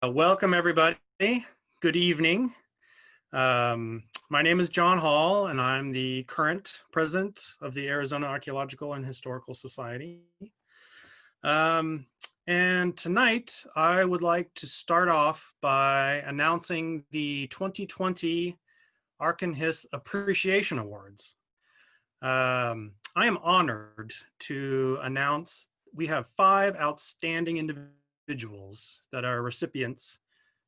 Welcome, everybody. Good evening. My name is John Hall, and I'm the current president of the Arizona Archaeological and Historical Society. And tonight, I would like to start off by announcing the 2020 AAHS Appreciation Awards. I am honored to announce we have 5 outstanding individuals that are recipients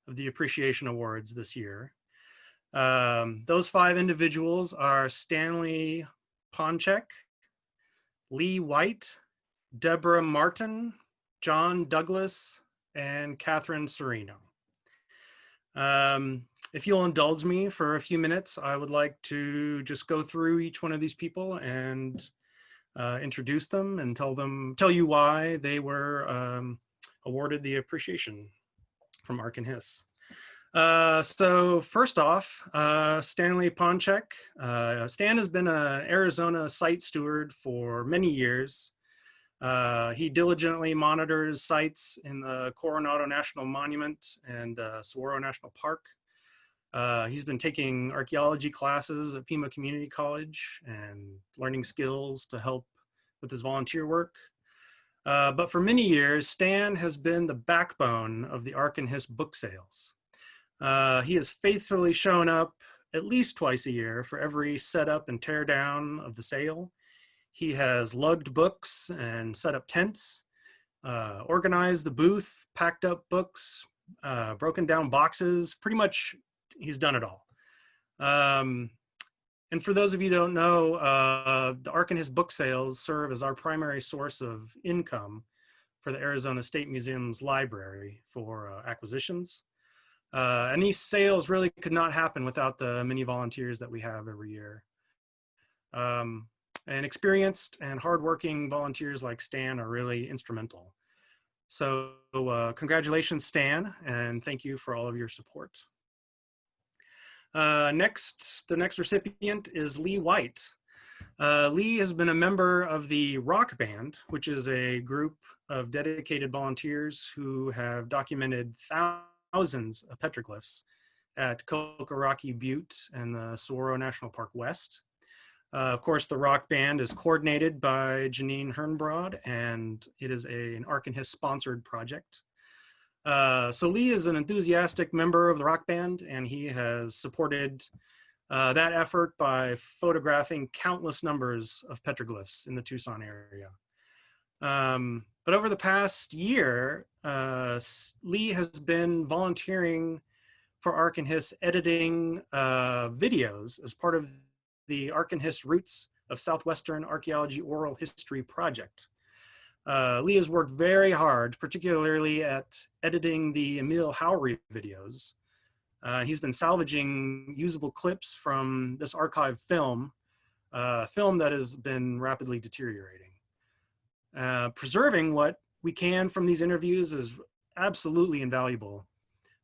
of the Appreciation Awards this year. Those 5 individuals are Stanley Ponczek, Lee White, Deborah Martin, John Douglas, and Katherine Cerino. If you'll indulge me for a few minutes, I would like to just go through each one of these people and introduce them and tell you why they were awarded the appreciation from AAHS. So first off, Stanley Ponczek. Stan has been an Arizona site steward for many years. He diligently monitors sites in the Coronado National Monument and Saguaro National Park. He's been taking archaeology classes at Pima Community College and learning skills to help with his volunteer work. But for many years, Stan has been the backbone of the AAHS book sales. He has faithfully shown up at least twice a year for every setup and tear down of the sale. He has lugged books and set up tents, organized the booth, packed up books, broken down boxes. Pretty much, he's done it all. And for those of you who don't know, the AAHS book sales serve as our primary source of income for the Arizona State Museum's library for acquisitions. And these sales really could not happen without the many volunteers that we have every year. And experienced and hardworking volunteers like Stan are really instrumental. So congratulations, Stan, and thank you for all of your support. The next recipient is Lee White. Lee has been a member of the Rock Band, which is a group of dedicated volunteers who have documented thousands of petroglyphs at Kokoraki Butte and the Saguaro National Park West. Of course, the Rock Band is coordinated by Janine Hernbrod, and it is an AAHS sponsored project. So Lee is an enthusiastic member of the Rock Band, and he has supported that effort by photographing countless numbers of petroglyphs in the Tucson area. But over the past year, Lee has been volunteering for AAHS editing videos as part of the AAHS Roots of Southwestern Archaeology Oral History project. Lee has worked very hard, particularly at editing the Emil Howry videos. He's been salvaging usable clips from this archive film, film that has been rapidly deteriorating. Preserving what we can from these interviews is absolutely invaluable.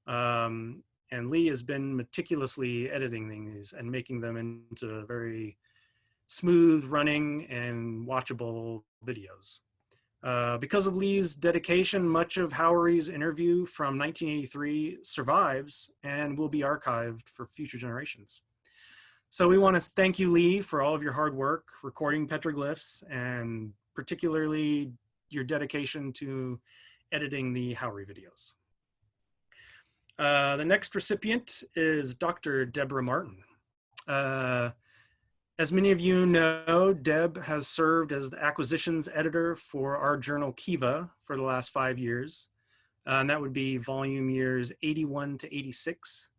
And Lee has been meticulously editing these and making them into very smooth running and watchable videos. Because of Lee's dedication, much of Howry's interview from 1983 survives and will be archived for future generations. So we want to thank you, Lee, for all of your hard work recording petroglyphs and particularly your dedication to editing the Howry videos. The next recipient is Dr. Deborah Martin. As many of you know, Deb has served as the acquisitions editor for our journal Kiva for the last 5 years. And that would be volume years 81 to 86.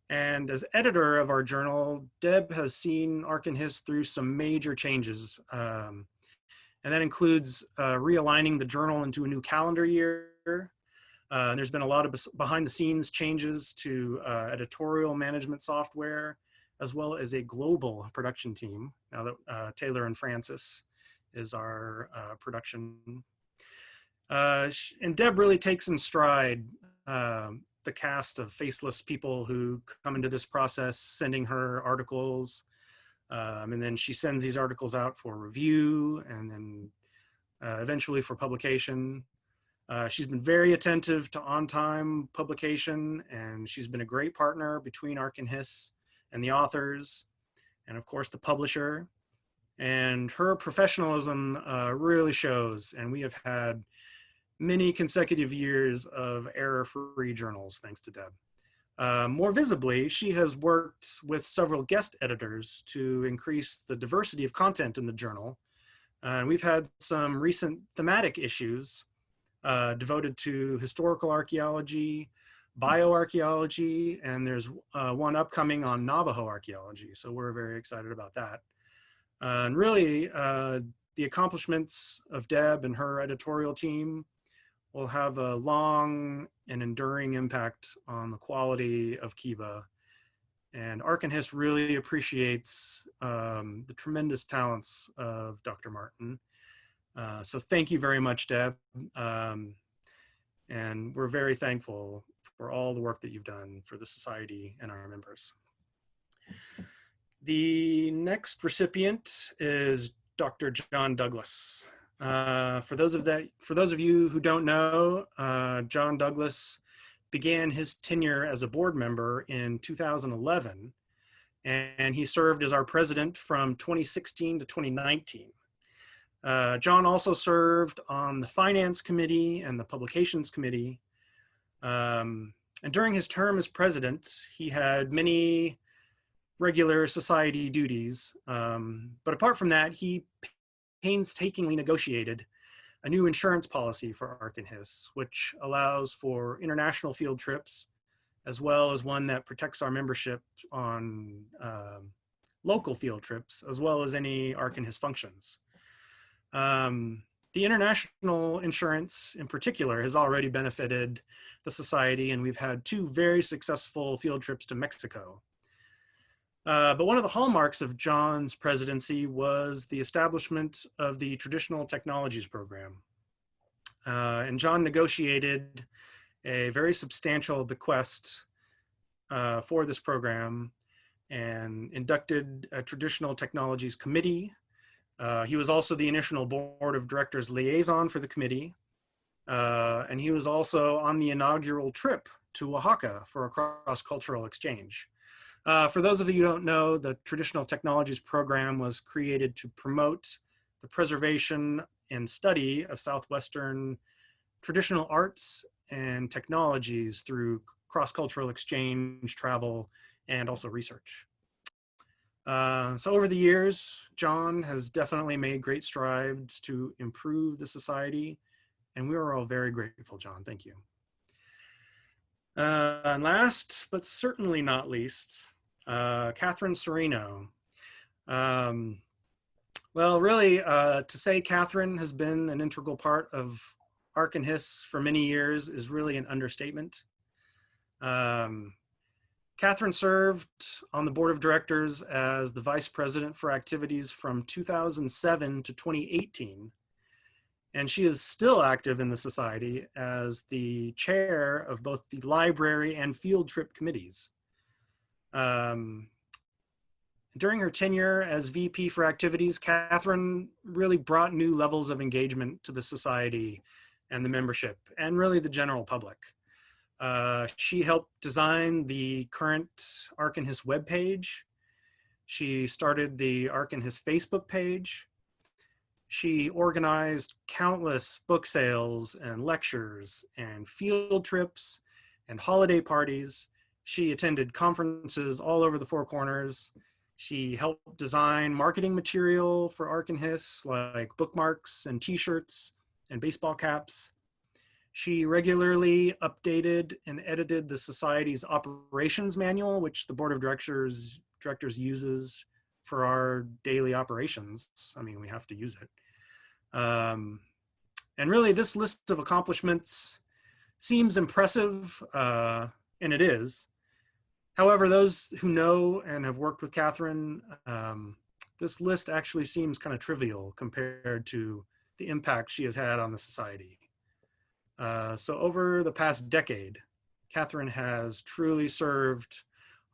And as editor of our journal, Deb has seen AAHS through some major changes. And that includes realigning the journal into a new calendar year. There's been a lot of behind the scenes changes to editorial management software, as well as a global production team, now that Taylor and Francis is our production. And Deb really takes in stride the cast of faceless people who come into this process, sending her articles, and then she sends these articles out for review and then eventually for publication. She's been very attentive to on-time publication, and she's been a great partner between ARC and HIS and the authors, and of course the publisher. And her professionalism really shows, and we have had many consecutive years of error-free journals thanks to Deb. More visibly, she has worked with several guest editors to increase the diversity of content in the journal. We've had some recent thematic issues devoted to historical archaeology, bioarchaeology, and there's one upcoming on Navajo archaeology. So we're very excited about that. And really, the accomplishments of Deb and her editorial team will have a long and enduring impact on the quality of Kiva. And ARC and HIS really appreciates the tremendous talents of Dr. Martin. So thank you very much, Deb. And we're very thankful for all the work that you've done for the Society and our members. The next recipient is Dr. John Douglas. For those of you who don't know, John Douglas began his tenure as a board member in 2011, and he served as our president from 2016 to 2019. John also served on the Finance Committee and the Publications Committee. And during his term as president, he had many regular society duties. But apart from that, he painstakingly negotiated a new insurance policy for ARC and HIS, which allows for international field trips, as well as one that protects our membership on local field trips, as well as any ARC and HIS functions. The international insurance in particular has already benefited the Society, and we've had 2 very successful field trips to Mexico. But one of the hallmarks of John's presidency was the establishment of the Traditional Technologies Program. And John negotiated a very substantial bequest for this program and inducted a Traditional Technologies Committee. He was also the initial board of directors liaison for the committee. And he was also on the inaugural trip to Oaxaca for a cross-cultural exchange. For those of you who don't know, the Traditional Technologies Program was created to promote the preservation and study of Southwestern traditional arts and technologies through cross-cultural exchange, travel, and also research. So over the years, John has definitely made great strides to improve the Society, and we are all very grateful, John. Thank you. And last, but certainly not least, Katherine Cerino. Well, really, to say Katherine has been an integral part of ARC and HIS for many years is really an understatement. Katherine served on the board of directors as the vice president for activities from 2007 to 2018. And she is still active in the Society as the chair of both the library and field trip committees. During her tenure as VP for activities, Katherine really brought new levels of engagement to the Society and the membership, and really the general public. She helped design the current ARC and HIS webpage. She started the ARC and HIS Facebook page. She organized countless book sales and lectures and field trips and holiday parties. She attended conferences all over the Four Corners. She helped design marketing material for ARC and HIS, like bookmarks and t-shirts and baseball caps. She regularly updated and edited the Society's operations manual, which the board of directors uses for our daily operations. I mean, we have to use it. And really, this list of accomplishments seems impressive, and it is. However, those who know and have worked with Katherine, this list actually seems kind of trivial compared to the impact she has had on the Society. So over the past decade, Katherine has truly served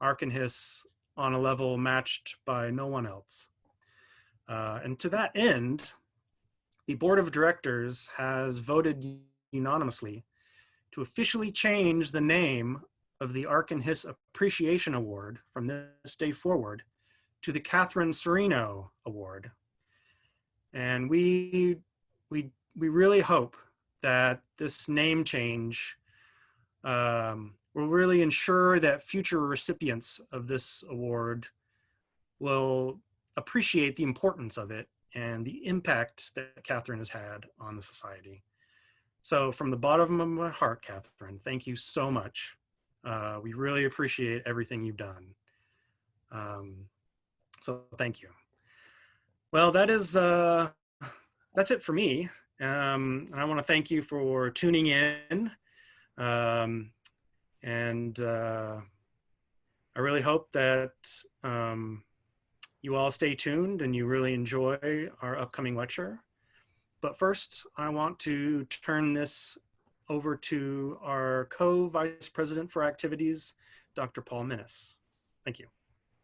ARC and HIS on a level matched by no one else. And to that end, the board of directors has voted unanimously to officially change the name of the ARC and HIS Appreciation Award from this day forward to the Katherine Cerino Award. And we really hope that this name change will really ensure that future recipients of this award will appreciate the importance of it and the impact that Katherine has had on the society. So from the bottom of my heart, Katherine, thank you so much. We really appreciate everything you've done. So thank you. Well, that's it for me. I want to thank you for tuning in. I really hope that you all stay tuned and you really enjoy our upcoming lecture. But first, I want to turn this over to our co-vice president for activities, Dr. Paul Minnis. Thank you.